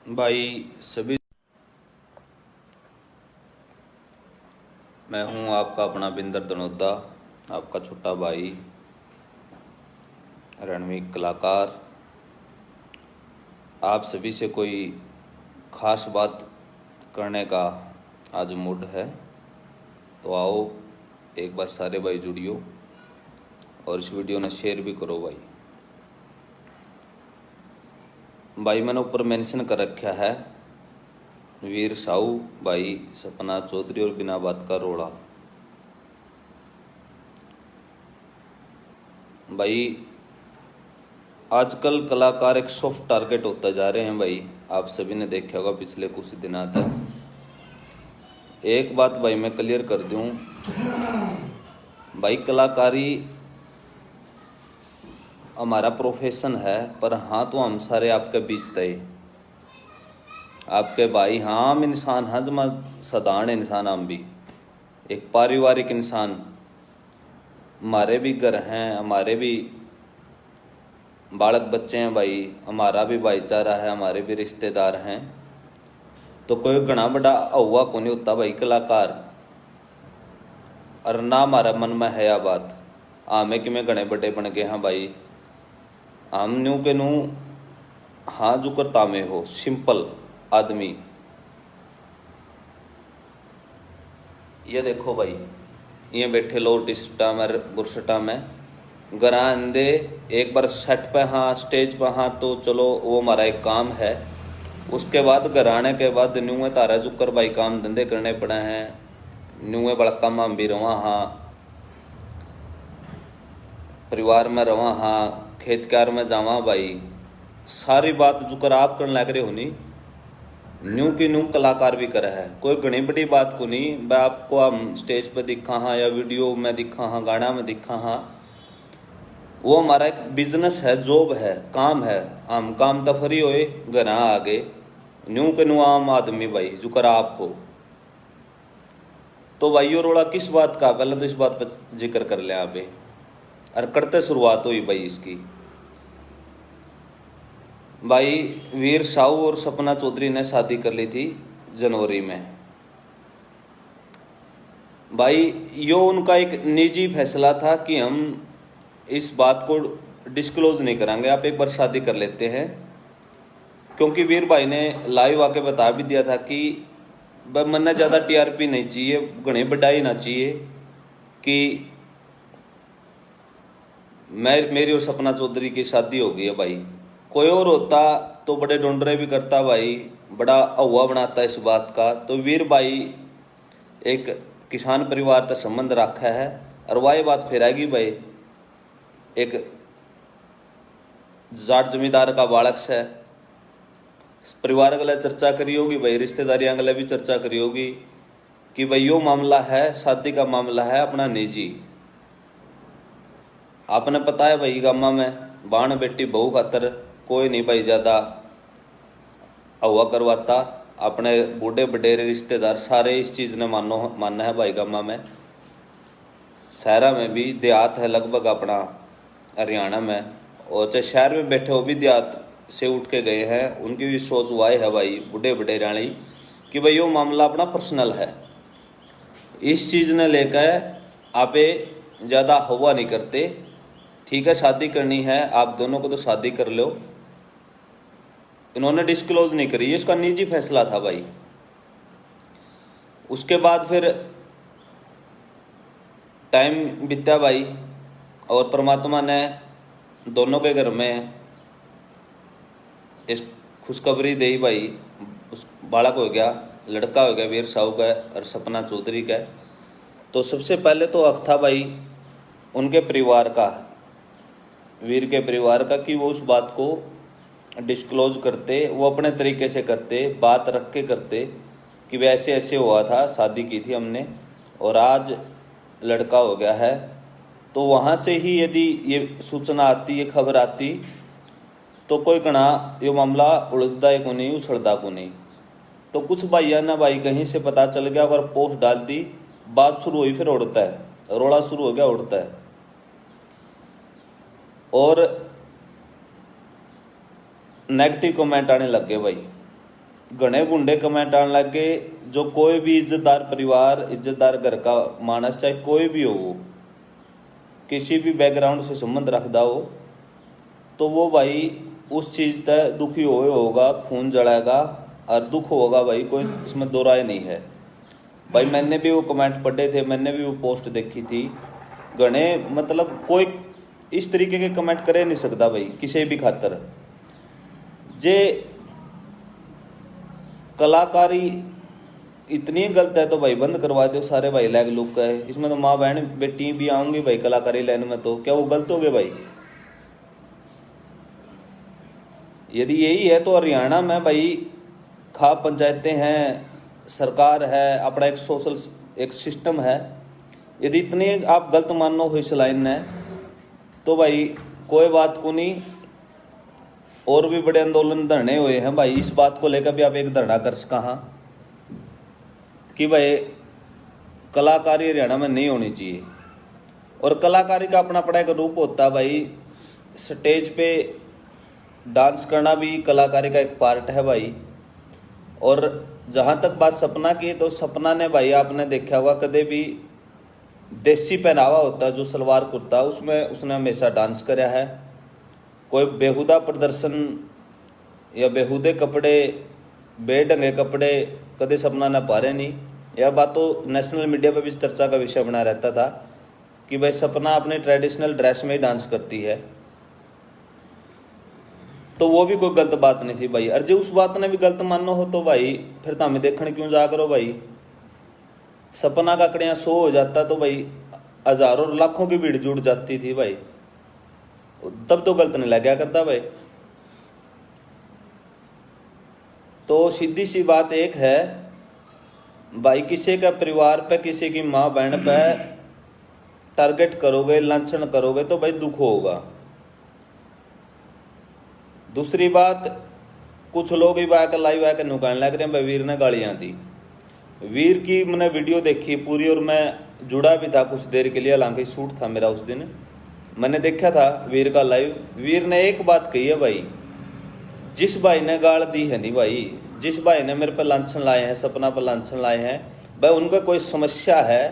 भाई सभी, मैं हूं आपका अपना बिंदर दनोदा, आपका छोटा भाई, रणवीर कलाकार। आप सभी से कोई खास बात करने का आज मूड है, तो आओ एक बार सारे भाई जुड़ियो और इस वीडियो ने शेयर भी करो भाई। भाई मैंने ऊपर मेंशन कर रखा है वीर साहू भाई सपना चौधरी और बिना बात का रोड़ा। भाई आजकल कलाकार एक सॉफ्ट टारगेट होता जा रहे हैं भाई, आप सभी ने देखा होगा पिछले कुछ दिनों तक। एक बात भाई मैं क्लियर कर दूं, भाई कलाकारी हमारा प्रोफेशन है, पर हाँ तो हम सारे आपके बीच तय आपके भाई, हाँ हम इंसान हैं, जमा साधारण इंसान, हम भी एक पारिवारिक इंसान, हमारे भी घर हैं, हमारे भी बालक बच्चे हैं भाई, हमारा भी भाईचारा है, हमारे भी रिश्तेदार हैं। तो कोई घना बड़ा हुआ को नहीं होता भाई कलाकार, और ना हमारा मन में है यह बात आमे कि मैं घने बड़े बन गए हैं भाई। हम न्यू के नू हाँ जो करता में हो सिंपल आदमी। ये देखो भाई, ये बैठे लो टिस्टा में बुरसटा में गरा अंदे एक बार सेट पे हाँ स्टेज पे हाँ तो चलो वो हमारा एक काम है। उसके बाद घर आने के बाद न्यू तारा जुकर भाई काम धंधे करने पड़े हैं, न्यू बड़का में भी रवा हाँ, परिवार में रवा हाँ, खेत कार में जावा भाई, सारी बात जुकर आप करने लग रहे हो नहीं, न्यू की न्यू कलाकार भी करे है। कोई घनी बड़ी बात को नहीं, मैं आपको हम स्टेज पे दिखा हाँ या वीडियो में दिखा हाँ गाना में दिखा हाँ, वो हमारा एक बिजनेस है, जॉब है, काम है। हम काम तो फ्री होए घर आगे न्यू के न्यू आम आदमी भाई जो कर आप हो। तो भाई रोड़ा किस बात का, पहले तो इस बात पर जिक्र कर ले आप और करते शुरुआत हुई भाई इसकी। भाई वीर साहू और सपना चौधरी ने शादी कर ली थी जनवरी में। भाई यो उनका एक निजी फैसला था कि हम इस बात को डिस्क्लोज नहीं करेंगे, आप एक बार शादी कर लेते हैं। क्योंकि वीर भाई ने लाइव आके बता भी दिया था कि मन ज़्यादा टीआरपी नहीं चाहिए, घनी बढ़ाई ना चाहिए कि मेरी और सपना चौधरी की शादी हो गई है भाई। कोई और होता तो बड़े ढूंढरे भी करता भाई, बड़ा हुआ बनाता इस बात का। तो वीर भाई एक किसान परिवार का संबंध रखा है, और वही बात फिर आएगी भाई एक जाट जमींदार का बालक से परिवार गले चर्चा करी होगी भाई, रिश्तेदारियां गले भी चर्चा करी होगी कि भाई यो मामला है, शादी का मामला है अपना निजी। आपने पता है भाई गामा में बाण बेटी बहू खातर कोई नहीं भाई ज्यादा हुआ करवाता, अपने बूढ़े बडेरे रिश्तेदार सारे इस चीज ने मानना है भाई गामा में। शहरा में भी देहात है लगभग अपना हरियाणा में, और चाहे शहर में बैठे हो भी देहात से उठ के गए हैं, उनकी भी सोच हुआ है भाई बूढ़े बडेराणी कि भाई यो मामला अपना पर्सनल है। इस चीज ने लेकर आप ज्यादा हुआ नहीं करते। ठीक है शादी करनी है आप दोनों को तो शादी कर लो, इन्होंने डिस्क्लोज नहीं करी, इसका निजी फैसला था भाई। उसके बाद फिर टाइम बीता भाई, और परमात्मा ने दोनों के घर में इस खुशखबरी दी भाई, उस बालक हो गया, लड़का हो गया वीर साहू का और सपना चौधरी का। तो सबसे पहले तो हक था भाई उनके परिवार का, वीर के परिवार का, कि वो उस बात को डिस्क्लोज करते, वो अपने तरीके से करते, बात रख के करते कि वे ऐसे ऐसे हुआ था, शादी की थी हमने और आज लड़का हो गया है। तो वहाँ से ही यदि ये सूचना आती, ये खबर आती, तो कोई कणा ये मामला उलझदा है को नहीं, उछड़दा को नहीं। तो कुछ भाइया ना भाई कहीं से पता चल गया, अगर पोस्ट डाल दी, बात शुरू हुई, फिर उड़ता है, रोड़ा शुरू हो गया, उड़ता है। और नेगेटिव कमेंट आने लग गए भाई घने गुंडे कमेंट आने लग गए। जो कोई भी इज्जतदार परिवार, इज्जतदार घर का मानस, चाहे कोई भी हो, वो किसी भी बैकग्राउंड से संबंध रखता हो, तो वो भाई उस चीज़ तक दुखी होगा, खून जलाएगा और दुख होगा भाई, कोई इसमें दो राय नहीं है भाई। मैंने भी वो कमेंट पढ़े थे, मैंने भी वो पोस्ट देखी थी। घने मतलब कोई इस तरीके के कमेंट करे नहीं सकता भाई किसी भी खातर। जे कलाकारी इतनी गलत है तो भाई बंद करवा दो सारे भाई, लैग लुक है इसमें तो माँ बहन बेटी भी आऊंगी भाई कलाकारी लाइन में, तो क्या वो गलत हो गए भाई? यदि यही है तो हरियाणा में भाई खाप पंचायतें हैं, सरकार है, अपना एक सोशल एक सिस्टम है। यदि इतनी आप गलत मानो हो इस लाइन में, तो भाई कोई बात को नहीं। और भी बड़े आंदोलन धरने हुए हैं भाई, इस बात को लेकर भी आप एक धरना कर कहाँ कि भाई कलाकारी हरियाणा में नहीं होनी चाहिए। और कलाकारी का अपना अपना एक रूप होता है भाई। स्टेज पे डांस करना भी कलाकारी का एक पार्ट है भाई। और जहाँ तक बात सपना की, तो सपना ने भाई आपने देखा होगा कदे भी देसी पहनावा होता है जो सलवार कुर्ता, उसमें उसने हमेशा डांस कराया है। कोई बेहुदा प्रदर्शन या बेहुदे कपड़े, बेढंगे कपड़े कदे सपना न पा रहे नहीं। यह बात तो नेशनल मीडिया पर भी चर्चा का विषय बना रहता था कि भाई सपना अपने ट्रेडिशनल ड्रेस में ही डांस करती है, तो वो भी कोई गलत बात नहीं थी भाई। और जो उस बात ने भी गलत मानो हो तो भाई फिर तो हमें देखने क्यों जा करो भाई। सपना का कड़िया 100 हो जाता तो भाई हजारों लाखों की भीड़ जुट जाती थी भाई, तब तो गलत नहीं लग गया करता भाई। तो सीधी सी बात एक है भाई, किसी का परिवार पे, किसी की माँ बहन पे टारगेट करोगे, लांछन करोगे तो भाई दुख होगा। दूसरी बात, कुछ लोग ही बात लाइव आके नुकाने लग रहे हैं भाई वीर ने गालियां दी। वीर की मैंने वीडियो देखी पूरी और मैं जुड़ा भी था कुछ देर के लिए, हालांकि शूट था मेरा उस दिन, मैंने देखा था वीर का लाइव। वीर ने एक बात कही है भाई, जिस भाई ने गाल दी है नहीं भाई, जिस भाई ने मेरे पे लांछन लाए हैं, सपना पर लांछन लाए हैं भाई, उनका कोई समस्या है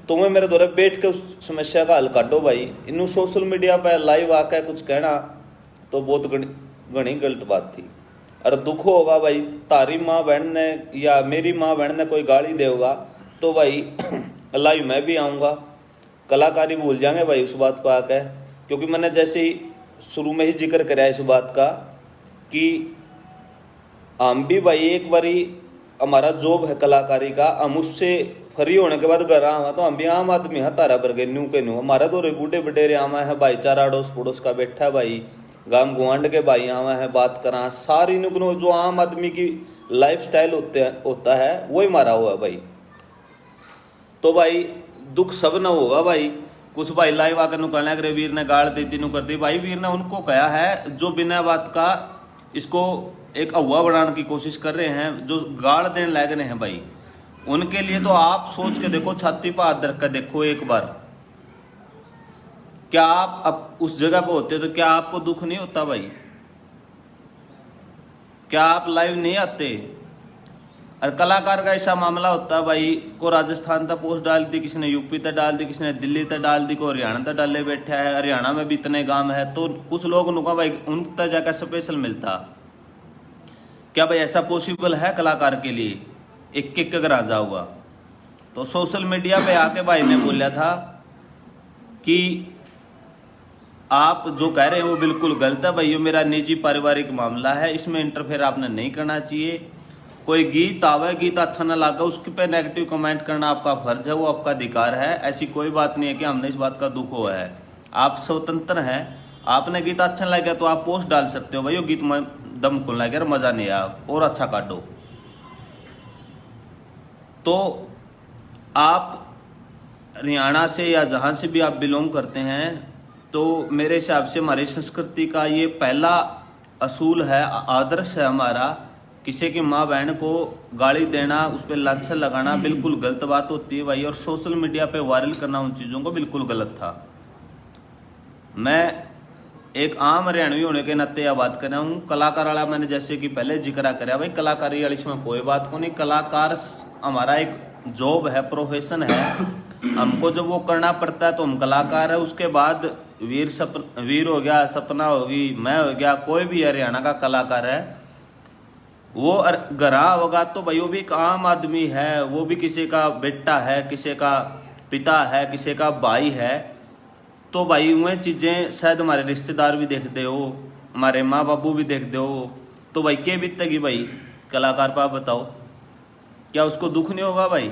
तो मैं मेरे द्वारा बैठ के उस समस्या का हल काटो भाई। इन सोशल मीडिया पर लाइव आकर कुछ कहना तो बहुत घनी गलत बात थी। और दुख होगा भाई, तारी माँ बहन ने या मेरी माँ बहन ने कोई गाली देगा तो भाई लाइव मैं भी आऊँगा, कलाकारी भूल जाएंगे भाई उस बात पर आकर। क्योंकि मैंने जैसे ही शुरू में ही जिक्र कराया इस बात का कि हम भी भाई एक बारी हमारा जॉब है कलाकारी का, हम उससे फ्री होने के बाद घर आवा तो हम भी आम आदमी है, तारा पर गए न्यू के न्यू। हमारा तो बूढ़े बटेरे आवा है, भाईचारा अड़ोस पड़ोस का बैठा भाई, गांव गुआंड के भाई आवा है, बात करा सारी नुकनो जो आम आदमी की लाइफ स्टाइल होता है वही मारा हुआ है भाई। तो भाई दुख सब न होगा भाई। कुछ भाई लाइव आकर नुकालने करे वीर ने गाड़ दी तीनों कर दी भाई। वीर ने उनको कहा है जो बिना बात का इसको एक अहुआ बनाने की कोशिश कर रहे हैं, जो गाड़ देने लग रहे हैं भाई, उनके लिए तो आप सोच के देखो, छाती पर हाथ रख कर देखो एक बार। क्या आप अब उस जगह पे होते तो क्या आपको दुख नहीं होता भाई? क्या आप लाइव नहीं आते? और कलाकार का ऐसा मामला होता है भाई, को राजस्थान तक पोस्ट डाल दी, किसी ने यूपी तक डाल दी, किसी ने दिल्ली तक डाल दी, को हरियाणा तक डाले बैठा है। हरियाणा में भी इतने गांव है तो कुछ लोग उनका भाई उन तक जाकर स्पेशल मिलता। क्या भाई ऐसा पॉसिबल है कलाकार के लिए? एक एक अगर आ जाऊगा तो सोशल मीडिया पे आके भाई ने बोला था कि आप जो कह रहे हैं वो बिल्कुल गलत है भाई, ये मेरा निजी पारिवारिक मामला है, इसमें इंटरफेयर आपने नहीं करना चाहिए। कोई गीत आवे, गीत अच्छा ना लगा, उसके पे नेगेटिव कमेंट करना आपका फर्ज है, वो आपका अधिकार है। ऐसी कोई बात नहीं है कि हमने इस बात का दुख हुआ है, आप स्वतंत्र हैं। आपने गीत अच्छा लगा तो आप पोस्ट डाल सकते हो भाई, वो गीत में दम खुल लगा, मजा नहीं आया और अच्छा काटो। तो आप हरियाणा से या जहाँ से भी आप बिलोंग करते हैं, तो मेरे हिसाब से हमारी संस्कृति का ये पहला असूल है, आदर्श है हमारा। किसी की माँ बहन को गाली देना, उस पर लांछन लगाना बिल्कुल गलत बात होती है भाई। और सोशल मीडिया पे वायरल करना उन चीज़ों को बिल्कुल गलत था। मैं एक आम हरियाणवी होने के नाते यह बात कर रहा हूँ। कलाकार वाला मैंने जैसे कि पहले जिक्र कराया भाई, कलाकारी वाली इसमें कोई बात को नहीं। कलाकार हमारा एक जॉब है, प्रोफेशन है, हमको जब वो करना पड़ता है तो हम कलाकार है। उसके बाद वीर हो गया, सपना होगी, मैं हो गया, कोई भी हरियाणा का कलाकार है, वो गरा होगा तो भाई वो भी एक आम आदमी है, वो भी किसी का बेटा है, किसी का पिता है, किसी का भाई है। तो भाई वह चीज़ें शायद हमारे रिश्तेदार भी देखते हो, हमारे माँ बापू भी देखते हो, तो भाई क्या बीतेगी भाई कलाकार पर, आप बताओ, क्या उसको दुख नहीं होगा भाई?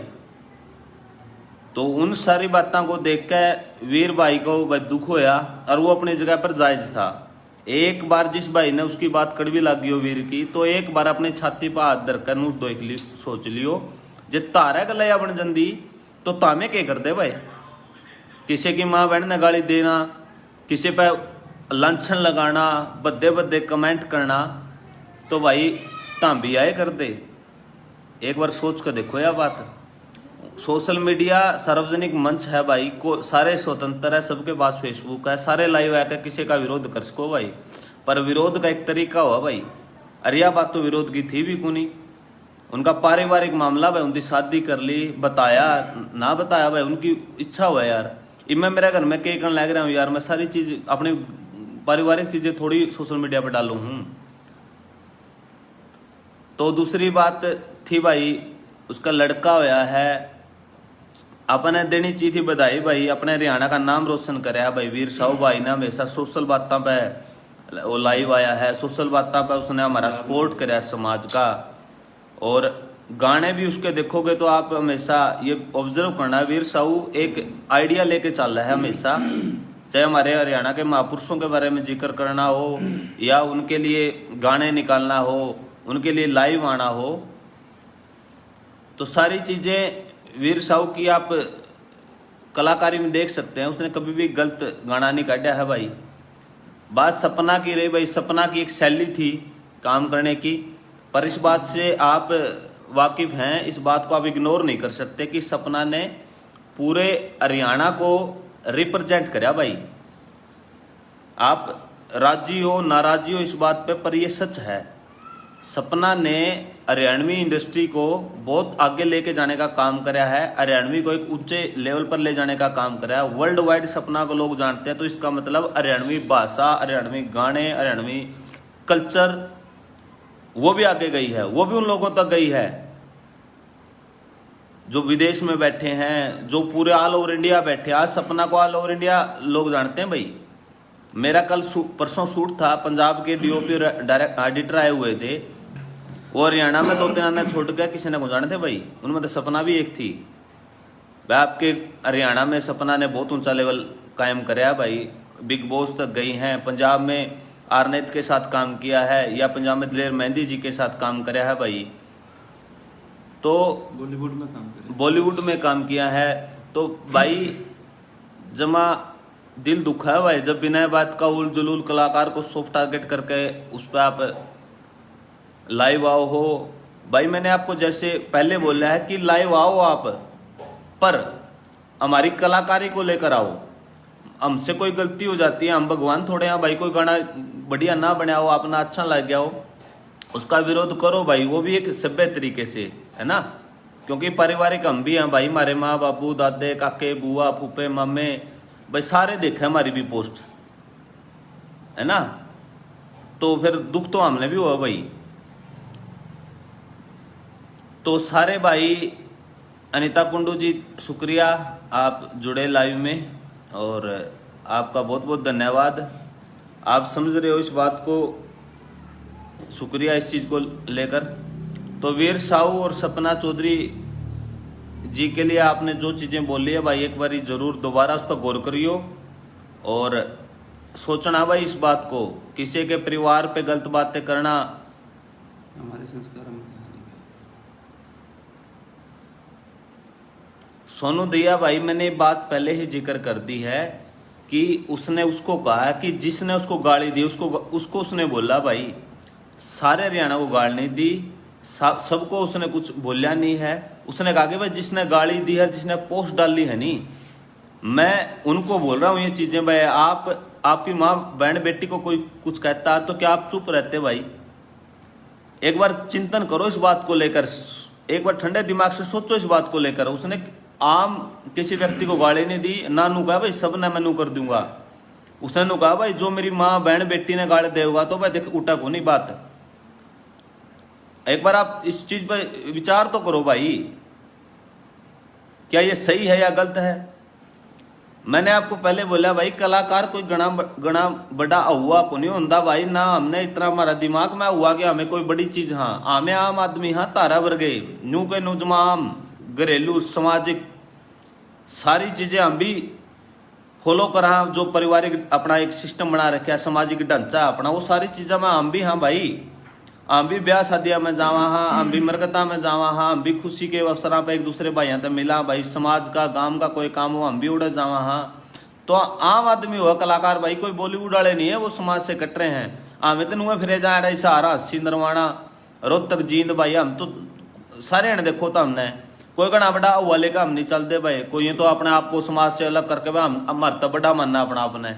तो उन सारी बातों को देख के वीर भाई को भाई दुख होया, और वो अपनी जगह पर जायज था। एक बार जिस भाई ने उसकी बात कड़वी लगी हो वीर की, तो एक बार अपनी छाती पर हाथ धरकर नूस देख ली, सोच लियो जे तारे गलया बन जंदी तो तामे क्या कर दे भाई? किसी की माँ बहन ने गाली देना, किसी पे लांछन लगाना, बद्दे बद्दे कमेंट करना, तो भाई ताम भी आए कर दे। एक बार सोच कर देखो यह बात। सोशल मीडिया सार्वजनिक मंच है भाई, को सारे स्वतंत्र है, सबके पास फेसबुक है, सारे लाइव आकर किसी का विरोध कर सको भाई, पर विरोध का एक तरीका हुआ भाई। अरे यह बात तो विरोध की थी भी कुनी, उनका पारिवारिक मामला भाई, उनकी शादी कर ली, बताया ना बताया भाई, उनकी इच्छा हुआ यार। मैं मेरे घर में कई करने लग रहा हूँ यार, मैं सारी चीज अपनी पारिवारिक चीजें थोड़ी सोशल मीडिया पर डालू हूँ। तो दूसरी बात थी भाई, उसका लड़का होया है, अपने देनी चाहिए थी बधाई भाई, अपने हरियाणा का नाम रोशन कराया भाई। वीर साहू भाई ने हमेशा सोशल बातों पे वो लाइव आया है, सोशल बातों पे उसने हमारा सपोर्ट कराया समाज का। और गाने भी उसके देखोगे तो आप हमेशा ये ऑब्जर्व करना, वीर साहू एक आइडिया लेके चल रहा है हमेशा, चाहे हमारे हरियाणा के महापुरुषों के बारे में जिक्र करना हो, या उनके लिए गाने निकालना हो, उनके लिए लाइव आना हो, तो सारी चीजें वीर साहू की आप कलाकारी में देख सकते हैं। उसने कभी भी गलत गाना नहीं काटा है भाई। बात सपना की रही भाई, सपना की एक शैली थी काम करने की, पर इस बात से आप वाकिफ हैं, इस बात को आप इग्नोर नहीं कर सकते कि सपना ने पूरे हरियाणा को रिप्रेजेंट कराया भाई। आप राजी हो नाराजी हो इस बात पे, पर ये सच है, सपना ने हरियाणवी इंडस्ट्री को बहुत आगे लेके जाने का काम कराया है, हरियाणवी को एक ऊंचे लेवल पर ले जाने का काम कराया है। वर्ल्ड वाइड सपना को लोग जानते हैं, तो इसका मतलब हरियाणवी भाषा, हरियाणवी गाने, हरियाणवी कल्चर वो भी आगे गई है, वो भी उन लोगों तक गई है जो विदेश में बैठे हैं, जो पूरे ऑल ओवर इंडिया बैठे। आज सपना को ऑल ओवर इंडिया लोग जानते हैं भाई। मेरा कल परसों शूट था, पंजाब के डीओपी डायरेक्ट ऑडिटर आए हुए थे, वो हरियाणा में 2-3 आने छोड़ गया, किसी ने को जानते भाई, उनमें तो सपना भी एक थी भाई। आपके हरियाणा में सपना ने बहुत ऊंचा लेवल कायम कराया भाई, बिग बॉस तक गई हैं, पंजाब में आरनेत के साथ काम किया है, या पंजाब में दिलेर मेहंदी जी के साथ काम कराया है भाई, तो बॉलीवुड में काम किया है। तो भाई जमा दिल दुखा है भाई, जब बिना बात का उल जुलूल कलाकार को सॉफ्ट टारगेट करके उस पर आप लाइव आओ हो भाई। मैंने आपको जैसे पहले बोला है कि लाइव आओ आप, पर हमारी कलाकारी को लेकर आओ। हमसे कोई गलती हो जाती है, हम भगवान थोड़े हैं भाई, कोई गाना बढ़िया ना बना हो, अपना अच्छा लग गया हो, उसका विरोध करो भाई, वो भी एक सभ्य तरीके से, है ना, क्योंकि पारिवारिक हम भी हैं भाई, हमारे माँ बापू, दादे, काके, बुआ, फूफे, मामे भाई सारे देखे हमारी भी पोस्ट, है ना, तो फिर दुख तो हमने भी हुआ भाई। तो सारे भाई, अनीता कुंडू जी शुक्रिया, आप जुड़े लाइव में, और आपका बहुत बहुत धन्यवाद। आप समझ रहे हो इस बात को, शुक्रिया इस चीज़ को लेकर। तो वीर साहू और सपना चौधरी जी के लिए आपने जो चीज़ें बोली है भाई, एक बार ज़रूर दोबारा उस पर गौर करियो और सोचना भाई इस बात को, किसी के परिवार पे गलत बातें करना हमारे संस्कार में नहीं। सोनू दिया भाई, मैंने बात पहले ही जिक्र कर दी है कि उसने उसको कहा कि जिसने उसको गाली दी उसको उसने बोला भाई, सारे हरियाणा को गाली नहीं दी, सबको उसने कुछ बोलिया नहीं है। उसने कहा कि भाई जिसने गाली दी है, जिसने पोस्ट डाली है नहीं, मैं उनको बोल रहा हूँ ये चीजें भाई, आप आपकी माँ बहन बेटी को कोई कुछ कहता है तो क्या आप चुप रहते भाई? एक बार चिंतन करो इस बात को लेकर, एक बार ठंडे दिमाग से सोचो इस बात को लेकर। उसने आम किसी व्यक्ति को गाली नहीं दी ना, नू कहा भाई सब ने मैं नू कर दूंगा। उसने नू कहा भाई जो मेरी माँ बहन बेटी ने गाली देगा तो भाई देख उठा को नहीं बात। एक बार आप इस चीज पर विचार तो करो भाई, क्या ये सही है या गलत है? मैंने आपको पहले बोला भाई कलाकार कोई गणा बड़ा हुआ को नहीं होता भाई, ना हमने इतना हमारा दिमाग में हुआ कि हमें कोई बड़ी चीज। हाँ हमें आम आदमी, हाँ तारा वर्गे न्यू के नुजमाम घरेलू सामाजिक सारी चीजें हम भी फॉलो करा, जो पारिवारिक अपना एक सिस्टम बना रखा है, सामाजिक ढांचा अपना, वो सारी चीजें में हम भी, हाँ भाई हम भी ब्याह शादियां में जावा, हाँ हम भी मरकता में जावा, हाँ हम भी खुशी के अवसर पे एक दूसरे भाइयों से मिला भाई, समाज का गांव का कोई काम हो हम भी उड़े जावा। हाँ तो आम आदमी हुआ कलाकार भाई, कोई बॉलीवुड वाले नहीं है, वो समाज से कट रहे हैं। हमें तो नुए फिरे जा रहा सहारा हस्सी नरवाना रोहतक जींद भाई, हम तो सारे ने देखो तो हमने कोई घना बड़ा हुआ लेकर हम नहीं चलते भाई। कोई तो अपने आप को समाज से अलग करके भाई हम हमारा तो बड़ा मानना अपना अपने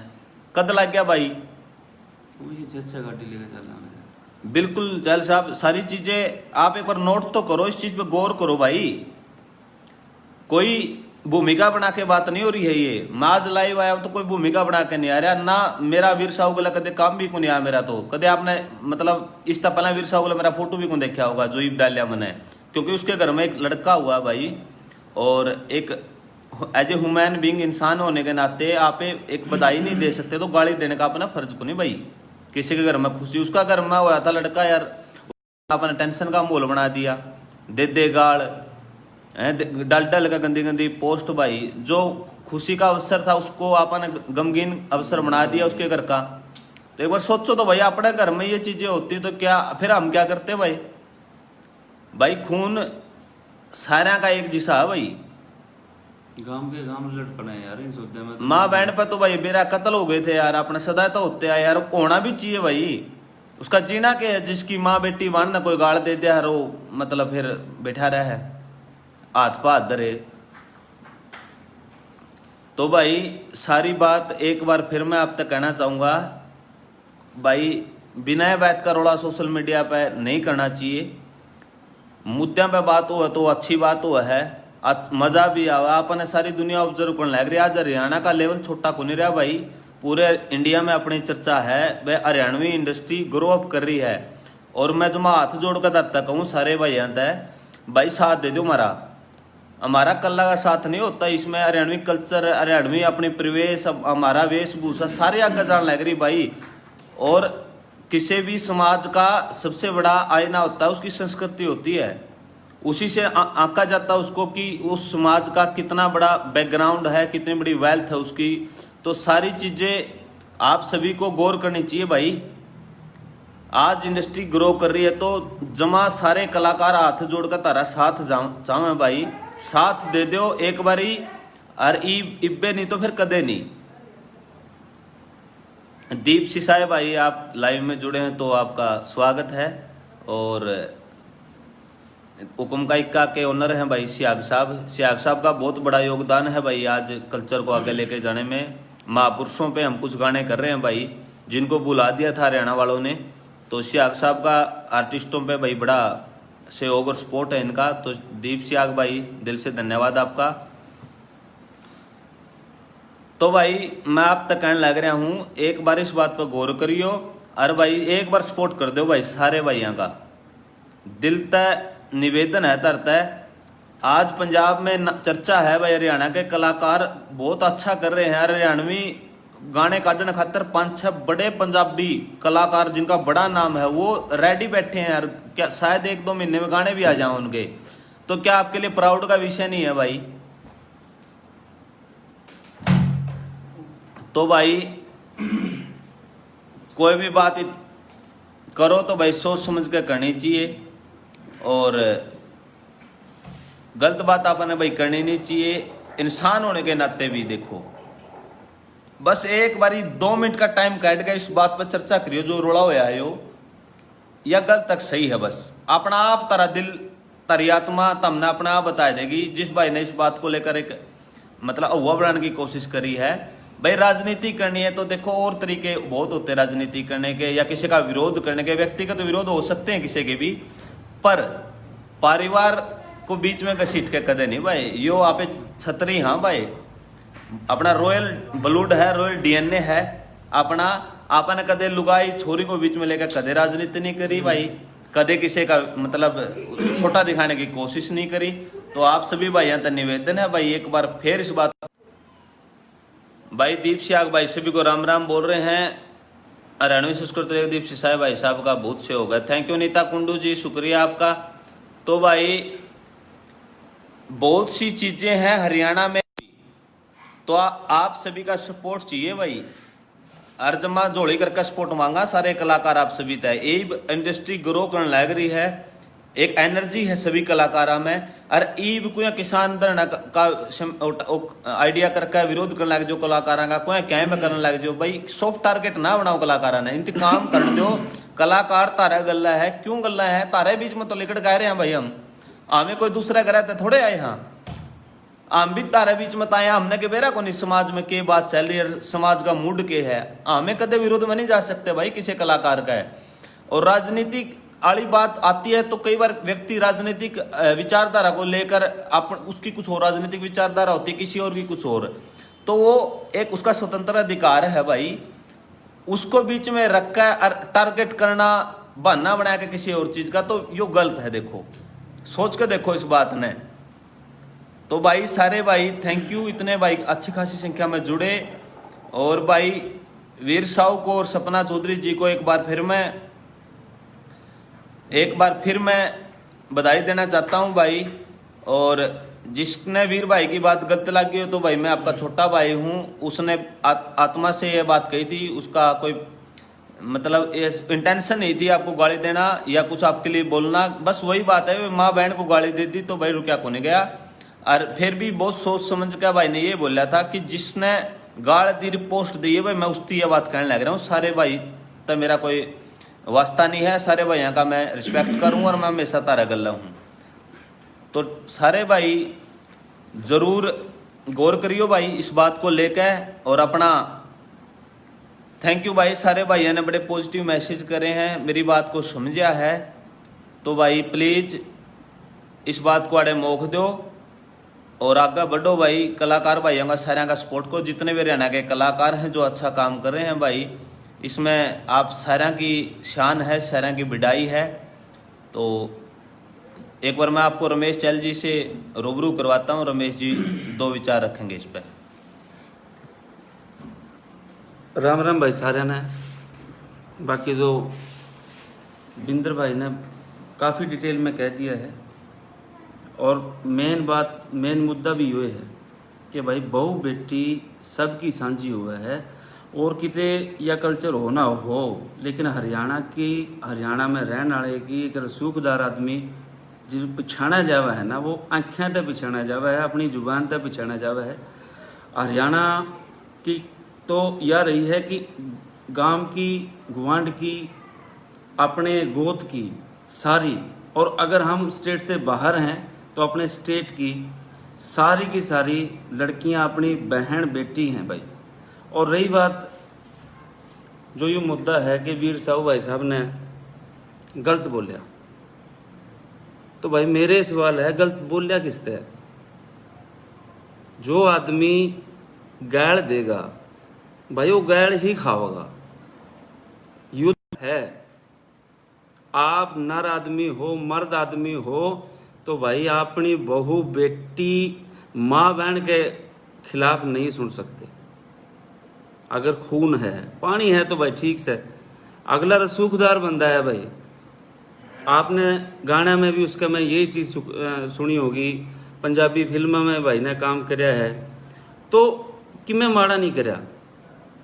कद लग गया भाई। अच्छा गाड़ी लेकर चलना है बिल्कुल जैल साहब, सारी चीजें आप एक बार नोट तो करो, इस चीज पे गौर करो भाई। कोई भूमिका बना के बात नहीं हो रही है ये। मैं आज लाइव आया हूं तो कोई भूमिका बना के नहीं आ रहा ना, मेरा वीर साहू गला कदे काम भी को नहीं आया मेरा। तो कदे आपने मतलब इस तरह पहला वीर साहू गला मेरा फोटो भी को देखा होगा जो ईब डालिया मैंने, क्योंकि उसके घर में एक लड़का हुआ भाई, और एक एज ए ह्यूमन बींग इंसान होने के नाते आप एक बधाई नहीं दे सकते तो गाली देने का अपना फर्ज को नहीं भाई। किसी के घर में खुशी, उसका घर में हुआ था लड़का यार, अपने टेंशन का माहौल बना दिया, दे गाल डल डल का गंदी गंदी पोस्ट भाई। जो खुशी का अवसर था उसको आपने गमगीन अवसर बना दिया उसके घर का। तो एक बार सोचो तो भाई, अपने घर में ये चीजें होती तो क्या फिर हम क्या करते भाई? भाई खून सारा का एक जिसा है भाई, गांव के गांव लड़ पड़े यार इन सौदे में। माँ बहन पे तो भाई मेरा कत्ल हो गए थे यार, अपने सदा तो होते हैं यार, होना भी चाहिए भाई। उसका जीना के है जिसकी माँ बेटी मान ना कोई गाड़ दे दे वो मतलब फिर बैठा रहा है हाथ पा धरे। तो भाई सारी बात एक बार फिर मैं आप तक कहना चाहूंगा भाई, बिना बात का रोड़ा सोशल मीडिया पे नहीं करना चाहिए। मुद्दों पे बात हो तो अच्छी बात हो है, मजा भी आवा, अपने सारी दुनिया ऑब्जर्व करने लग रही। आज हरियाणा का लेवल छोटा को नहीं रहा भाई, पूरे इंडिया में अपनी चर्चा है, वह हरियाणवी इंडस्ट्री ग्रो अप कर रही है। और मैं जो हाथ जोड़ कर धरता कहूँ सारे भाई आता है भाई साथ दे दो हमारा कल्ला का साथ नहीं होता इसमें। हरियाणवी कल्चर, हरियाणवी अपनी परिवेश, हमारा वेशभूषा सारे आगे जान लग रही भाई। और किसी भी समाज का सबसे बड़ा आईना होता है उसकी संस्कृति होती है, उसी से आंका जाता है उसको कि उस समाज का कितना बड़ा बैकग्राउंड है, कितनी बड़ी वेल्थ है उसकी। तो सारी चीजें आप सभी को गौर करनी चाहिए भाई। आज इंडस्ट्री ग्रो कर रही है तो जमा सारे कलाकार हाथ जोड़कर तारा साथ जावे भाई, साथ दे दो एक बारी, और इब्बे नहीं तो फिर कदे नहीं। दीप सिसाए भाई आप लाइव में जुड़े हैं तो आपका स्वागत है। और हुकुम का इक्का के ओनर हैं भाई सियाग साहब का बहुत बड़ा योगदान है भाई आज कल्चर को आगे लेके जाने में। महापुरुषों पे हम कुछ गाने कर रहे हैं भाई जिनको बुला दिया था हरियाणा वालों ने, तो सियाग साहब का आर्टिस्टों पे भाई बड़ा सहयोग और सपोर्ट है इनका। तो दीप सियाग भाई दिल से धन्यवाद आपका। तो भाई मैं आप तक कहने लग रहा हूँ एक बार इस बात पर गौर करियो, और भाई एक बार सपोर्ट कर दो भाई सारे भाइयों का दिल तय निवेदन है तरता है। आज पंजाब में चर्चा है भाई, हरियाणा के कलाकार बहुत अच्छा कर रहे हैं। हरियाणवी गाने काटने खातर 5-6 बड़े पंजाबी कलाकार जिनका बड़ा नाम है वो रेडी बैठे हैं यार, क्या शायद 1-2 महीने में गाने भी आ जाए उनके। तो क्या आपके लिए प्राउड का विषय नहीं है भाई? तो भाई कोई भी बात करो तो भाई सोच समझ के करनी चाहिए, और गलत बात आपने भाई करनी नहीं चाहिए। इंसान होने के नाते भी देखो, बस एक बारी 2 मिनट का टाइम काट के इस बात पर चर्चा करियो जो रोड़ा हुआ है यो या गलत तक सही है। बस अपना आप तारा दिल तारी आत्मा तमने अपना आप बता देगी। जिस भाई ने इस बात को लेकर एक मतलब अव्वा बनाने की कोशिश करी है भाई राजनीति करनी है तो देखो और तरीके बहुत होते हैं राजनीति करने के, या किसी का विरोध करने के। व्यक्तिगत विरोध हो सकते हैं किसी के भी, पर परिवार को बीच में घसीट के कदे नहीं भाई। यो आप छतरी, हाँ भाई अपना रॉयल ब्लूड है, रॉयल डीएनए है अपना। आपने कदे लुगाई छोरी को बीच में लेकर कदे राजनीति नहीं करी भाई, कदे किसी का मतलब छोटा दिखाने की कोशिश नहीं करी। तो आप सभी भाइयों तक निवेदन है भाई, एक बार फिर इस बात भाई दीप सियाग भाई सभी को राम राम बोल रहे हैं। 98 संस्कृत दीप सिसाई भाई साहब का बहुत से होगा, थैंक यू। नीता कुंडू जी शुक्रिया आपका। तो भाई बहुत सी चीजें हैं हरियाणा में, तो आप सभी का सपोर्ट चाहिए भाई। अर्जमा जोड़ी करके सपोर्ट मांगा सारे कलाकार आप सभी तय। यही इंडस्ट्री ग्रो करने लग रही है, एक एनर्जी है सभी कलाकारों में। और ईब कोई किसान धरना का आइडिया करके विरोध करने लग जो कलाकारों का, कोई कैंप करने लग जो भाई। सॉफ्ट टारगेट ना बनाओ कलाकारों ने, इंतकाम कर दो। कलाकार तारा गल्ला है, क्यों गल्ला है तारे बीच में तो लिकट गए रहे हैं भाई। हम हमें कोई दूसरा करा तो थोड़े आए, हाँ हम भी तारे बीच में ताए हमने के बेरा को नहीं समाज में के बात चल रही है, समाज का मूड के है। हमें कदे विरोध में नहीं जा सकते भाई किसी कलाकार का है। और राजनीतिक आड़ी बात आती है तो कई बार व्यक्ति राजनीतिक विचारधारा को लेकर उसकी कुछ और राजनीतिक विचारधारा होती है, किसी और की कुछ और, तो वो एक उसका स्वतंत्र अधिकार है भाई। उसको बीच में रखकर टारगेट करना, बहाना बना के किसी और चीज का, तो यो गलत है। देखो सोच के देखो इस बात ने। तो भाई सारे भाई थैंक यू, इतने भाई अच्छी खासी संख्या में जुड़े। और भाई वीर साहू को और सपना चौधरी जी को एक बार फिर मैं बधाई देना चाहता हूं भाई। और जिसने वीर भाई की बात गलत लगी हो तो भाई मैं आपका छोटा भाई हूं, उसने आत्मा से ये बात कही थी, उसका कोई मतलब इंटेंशन नहीं थी आपको गाली देना या कुछ आपके लिए बोलना। बस वही बात है, माँ बहन को गाली दे दी तो भाई रुपया को नहीं गया। और फिर भी बहुत सोच समझ कर भाई ने ये बोला था कि जिसने गाल दी पोस्ट दी है भाई मैं उसकी ये बात कहने लग रहा हूँ। सारे भाई तो मेरा कोई वास्ता नहीं है, सारे भाइयों का मैं रिस्पेक्ट करूँ और मैं हमेशा तारा गल्ला हूँ। तो सारे भाई जरूर गौर करियो भाई इस बात को लेकर। और अपना थैंक यू भाई, सारे भाइयों ने बड़े पॉजिटिव मैसेज करे हैं, मेरी बात को समझा है। तो भाई प्लीज इस बात को आड़े मोख दो और आगे बढ़ो भाई। कलाकार भाइयों का सारे का सपोर्ट को, जितने भी हरियाणा के कलाकार हैं जो अच्छा काम कर रहे हैं भाई, इसमें आप सारा की शान है, सारा की बिडाई है। तो एक बार मैं आपको रमेश चैल जी से रूबरू करवाता हूँ, रमेश जी 2 विचार रखेंगे इस पर। राम राम भाई सारे ने। बाकी जो बिंदर भाई ने काफ़ी डिटेल में कह दिया है। और मेन मुद्दा भी ये है कि भाई बहू बेटी सबकी साझी हुआ है। और किते या कल्चर हो ना हो, लेकिन हरियाणा में रहने वाले की एक सूखदार आदमी जो पिछाना जावा है ना, वो आँखें तक पिछाना जावा है, अपनी जुबान तक पिछाना जावा है। हरियाणा की तो यह रही है कि गांव की, गुआंढ की, अपने गोत की सारी, और अगर हम स्टेट से बाहर हैं तो अपने स्टेट की सारी लड़कियां अपनी बहन बेटी हैं भाई। और रही बात जो ये मुद्दा है कि वीर साहू भाई साहब ने गलत बोलिया, तो भाई मेरे सवाल है गलत बोलिया किसते है? जो आदमी गाल देगा भाई वो गाल ही खाओगा। युद्ध है, आप नर आदमी हो, मर्द आदमी हो, तो भाई अपनी बहू बेटी माँ बहन के खिलाफ नहीं सुन सकते। अगर खून है, पानी है तो भाई ठीक से। अगला रसूखदार बंदा है भाई, आपने गाने में भी उसका मैं यही चीज़ सुनी होगी। पंजाबी फिल्म में भाई ने काम कराया है, तो कि मैं माड़ा नहीं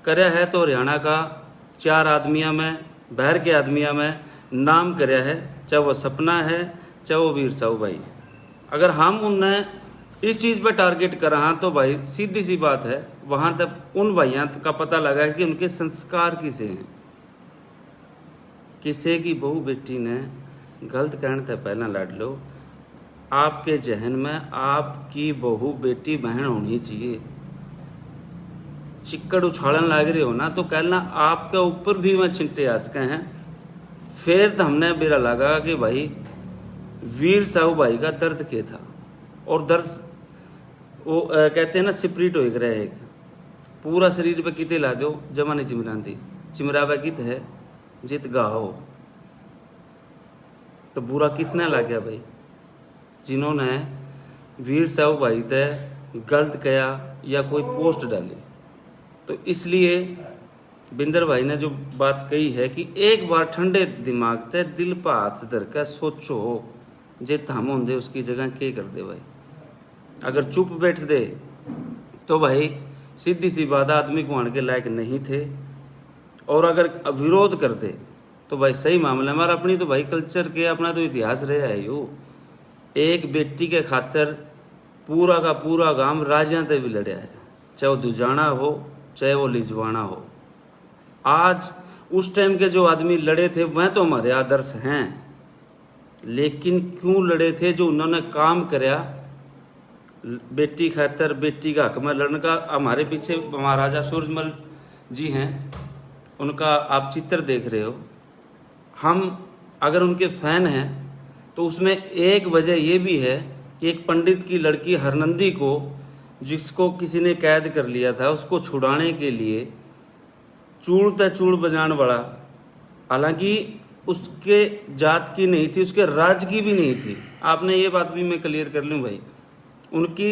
कराया है तो हरियाणा का 4 आदमियों में, बाहर के आदमियों में नाम कराया है, चाहे वो सपना है चाहे वो वीर साहू भाई है। अगर हम उन्हें इस चीज़ पे टारगेट करा तो भाई सीधी सी बात है, वहाँ तक उन भाइयों का पता लगा है कि उनके संस्कार किसे हैं। किसी की बहू बेटी ने गलत कहने से पहला लड़ लो, आपके जहन में आपकी बहू बेटी बहन होनी चाहिए। चिक्कड़ उछालन लाग रहे हो ना, तो कहना आपके ऊपर भी वह छिंटे आ सके हैं। फिर तो हमने बेरा लगा कि भाई वीर साहू भाई का दर्द क्या था। और दर्द वो कहते हैं ना स्प्रिट हो रहा है, पूरा शरीर पे किते ला दो जमा नहीं चिमराती, चिमरावा कित है जित गाहो। तो बुरा किसने ला गया भाई? जिन्होंने वीर साहू भाई तय गलत किया या कोई पोस्ट डाली। तो इसलिए बिंदर भाई ने जो बात कही है कि एक बार ठंडे दिमाग ते दिल पर हाथ धर कर सोचो, जे हम होंगे उसकी जगह क्या कर दे भाई। अगर चुप बैठ दे तो भाई सीधी सी बात आदमी को आने के लायक नहीं थे, और अगर विरोध कर दे तो भाई सही मामला है। हमारा अपनी तो भाई कल्चर के अपना तो इतिहास रहा है यो, एक बेटी के खातिर पूरा का पूरा गांव राजियां तक भी लड़ा है, चाहे वो दुजाना हो चाहे वो लिजवाना हो। आज उस टाइम के जो आदमी लड़े थे वह तो हमारे आदर्श हैं, लेकिन क्यों लड़े थे? जो उन्होंने काम कराया बेटी खातर, बेटी का हक में लड़ने का। हमारे पीछे महाराजा सूरजमल जी हैं, उनका आप चित्र देख रहे हो। हम अगर उनके फैन हैं तो उसमें एक वजह ये भी है कि एक पंडित की लड़की हरनंदी को, जिसको किसी ने कैद कर लिया था, उसको छुड़ाने के लिए चूड़ ते चूड़ बजाने वाला, हालांकि उसके जात की नहीं थी, उसके राज्य की भी नहीं थी। आपने ये बात भी मैं क्लियर कर लूँ भाई, उनकी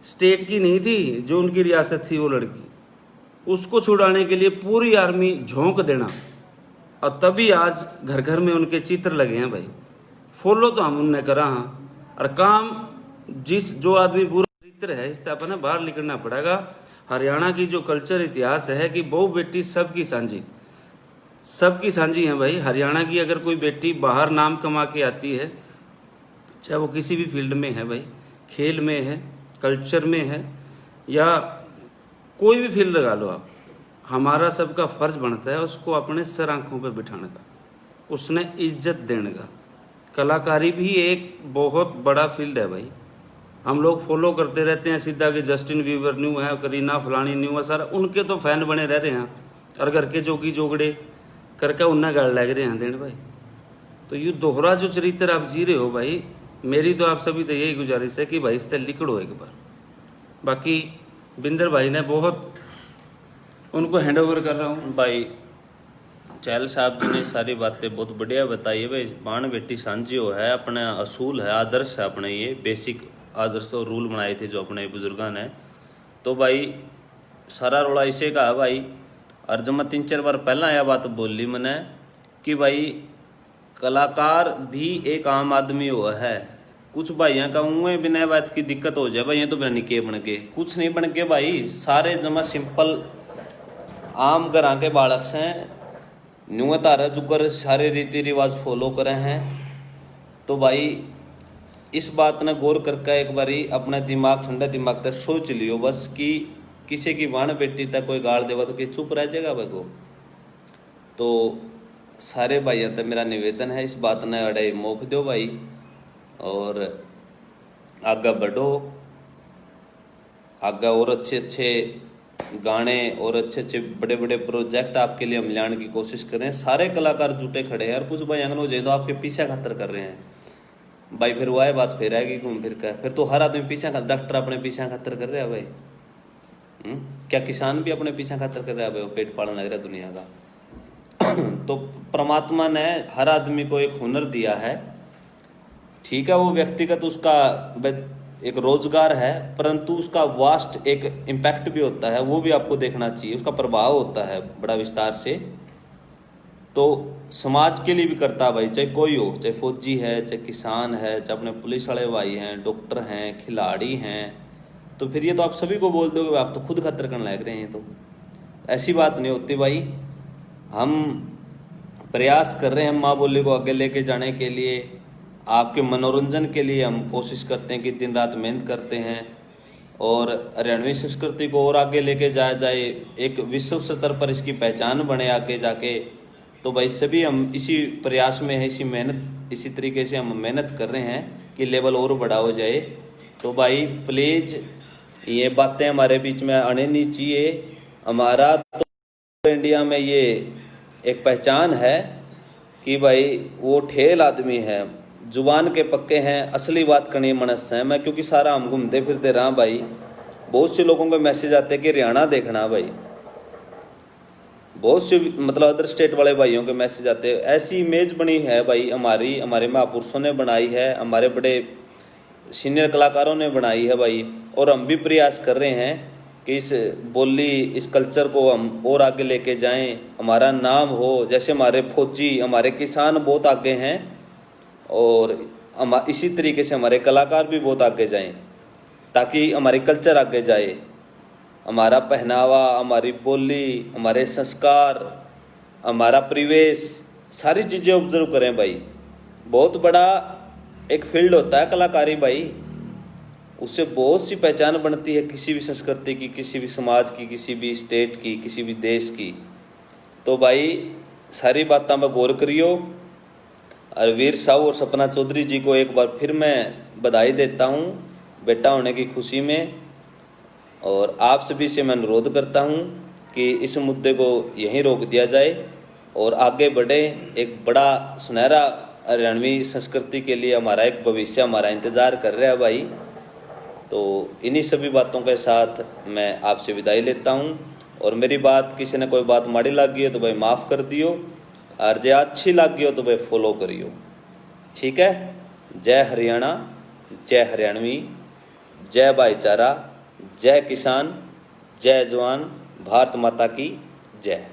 स्टेट की नहीं थी, जो उनकी रियासत थी वो लड़की, उसको छुड़ाने के लिए पूरी आर्मी झोंक देना, और तभी आज घर घर में उनके चित्र लगे हैं भाई। फॉलो तो हम उनने करा हाँ, और काम जिस जो आदमी बुरा चरित्र है इससे अपने बाहर निकलना पड़ेगा। हरियाणा की जो कल्चर इतिहास है कि बहू बेटी सबकी साझी, सबकी साझी है भाई। हरियाणा की अगर कोई बेटी बाहर नाम कमा के आती है, चाहे वो किसी भी फील्ड में है भाई, खेल में है, कल्चर में है, या कोई भी फील्ड लगा लो आप, हमारा सबका फर्ज बनता है उसको अपने सर आंखों पर बिठाने का, उसने इज्जत देने का। कलाकारी भी एक बहुत बड़ा फील्ड है भाई। हम लोग फॉलो करते रहते हैं सीधा कि जस्टिन बीबर न्यू है, करीना फलानी न्यू है, सारा उनके तो फैन बने रह रहे हैं, और घर के जोगी जोगड़े करके उन्हें गल लग रहे हैं देन भाई। तो ये दोहरा जो चरित्र आप जी रहे हो भाई, मेरी तो आप सभी तो यही गुजारिश है कि भाई इससे लिकड़ो एक बार। बाकी बिंदर भाई ने बहुत, उनको हैंड ओवर कर रहा हूँ भाई। चहल साहब जी ने सारी बातें बहुत बढ़िया बताई है भाई। बाण बेटी सांझी हो है, अपना असूल है, आदर्श है अपने, ये बेसिक आदर्श और रूल बनाए थे जो अपने बुजुर्गों ने। तो भाई सारा रोड़ा इसे का है भाई। और जब मैं 3-4 बार पहला यह बात बोली मैंने कि भाई कलाकार भी एक आम आदमी हुआ है। कुछ भाइयों का उन्हें बिना बात की दिक्कत हो जाए भाई, ये तो बिना निके बन के कुछ नहीं बन के भाई, सारे जमा सिंपल आम घर के बालक से न्यू तारा जुकर सारे रीति रिवाज फॉलो करे हैं। तो भाई इस बात ने गौर करके एक बारी अपना दिमाग ठंडा दिमाग तक सोच लियो बस कि किसी की बाण बेटी तक कोई गाल देगा तो कि चुप रह जाएगा भाई को। तो सारे भाइयों तक मेरा निवेदन है, इस बात ने अड़े मोख दो भाई, और आगे बढ़ो, आगे और अच्छे अच्छे गाने और अच्छे अच्छे बड़े बड़े प्रोजेक्ट आपके लिए हम लाने की कोशिश करें। सारे कलाकार जुटे खड़े हैं, और कुछ भाई अंगन हो जाए तो आपके पीछे खातर कर रहे हैं भाई। फिर वह बात फिर आएगी घूम फिर कर, फिर तो हर आदमी पीछे का, डॉक्टर अपने पीछे खातर कर रहा है भाई, क्या किसान भी अपने पीछे खातर कर रहा है भाई, वो पेट पालन लग रहा है दुनिया का। तो परमात्मा ने हर आदमी को एक हुनर दिया है, ठीक है, वो व्यक्तिगत उसका एक रोजगार है, परंतु उसका वास्ट एक इम्पैक्ट भी होता है, वो भी आपको देखना चाहिए, उसका प्रभाव होता है बड़ा विस्तार से। तो समाज के लिए भी करता है भाई, चाहे कोई हो, चाहे फौजी है, चाहे किसान है, चाहे अपने पुलिस वाले भाई हैं, डॉक्टर हैं, खिलाड़ी हैं। तो फिर ये तो आप सभी को बोल दोगे आप तो खुद खतर करने लग रहे हैं। तो ऐसी बात नहीं होती भाई, हम प्रयास कर रहे हैं हम माँ बोली को आगे लेके जाने के लिए, आपके मनोरंजन के लिए हम कोशिश करते हैं कि दिन रात मेहनत करते हैं, और हरियाणवी संस्कृति को और आगे लेके जाया जाए, एक विश्व स्तर पर इसकी पहचान बने आगे जाके। तो भाई सभी हम इसी प्रयास में है, इसी मेहनत, इसी तरीके से हम मेहनत कर रहे हैं कि लेवल और बड़ा हो जाए। तो भाई प्लीज़ ये बातें हमारे बीच में आने नहीं चाहिए, हमारा तो इंडिया में ये एक पहचान है कि भाई वो ठेल आदमी है, जुबान के पक्के हैं, असली बात करनी मनस है। मैं क्योंकि सारा हम घूमते फिरते रहा भाई, बहुत से लोगों के मैसेज आते हैं कि हरियाणा देखना भाई, बहुत से मतलब अदर स्टेट वाले भाइयों के मैसेज आते हैं। ऐसी इमेज बनी है भाई हमारी, हमारे महापुरुषों ने बनाई है, हमारे बड़े सीनियर कलाकारों ने बनाई है भाई, और हम भी प्रयास कर रहे हैं कि इस बोली, इस कल्चर को हम और आगे लेके जाएं, हमारा नाम हो। जैसे हमारे फौजी, हमारे किसान बहुत आगे हैं, और इसी तरीके से हमारे कलाकार भी बहुत आगे जाएं, ताकि हमारी कल्चर आगे जाए, हमारा पहनावा, हमारी बोली, हमारे संस्कार, हमारा परिवेश, सारी चीज़ें ऑब्जर्व करें भाई। बहुत बड़ा एक फील्ड होता है कलाकारी भाई, उससे बहुत सी पहचान बनती है किसी भी संस्कृति की, किसी भी समाज की, किसी भी स्टेट की, किसी भी देश की। तो भाई सारी बातों में गौर करियो। और वीर साहू और सपना चौधरी जी को एक बार फिर मैं बधाई देता हूँ बेटा होने की खुशी में, और आप सभी से मैं अनुरोध करता हूँ कि इस मुद्दे को यहीं रोक दिया जाए और आगे बढ़े। एक बड़ा सुनहरा हरियाणवी संस्कृति के लिए हमारा एक भविष्य हमारा इंतज़ार कर रहा है भाई। तो इन्हीं सभी बातों के साथ मैं आपसे विदाई लेता हूँ, और मेरी बात किसी ने कोई बात माड़ी लगी हो तो भाई माफ़ कर दियो, और जो अच्छी लगी हो तो भाई फॉलो करियो, ठीक है। जय हरियाणा, जय हरियाणवी, जय भाईचारा, जय किसान, जय जवान, भारत माता की जय।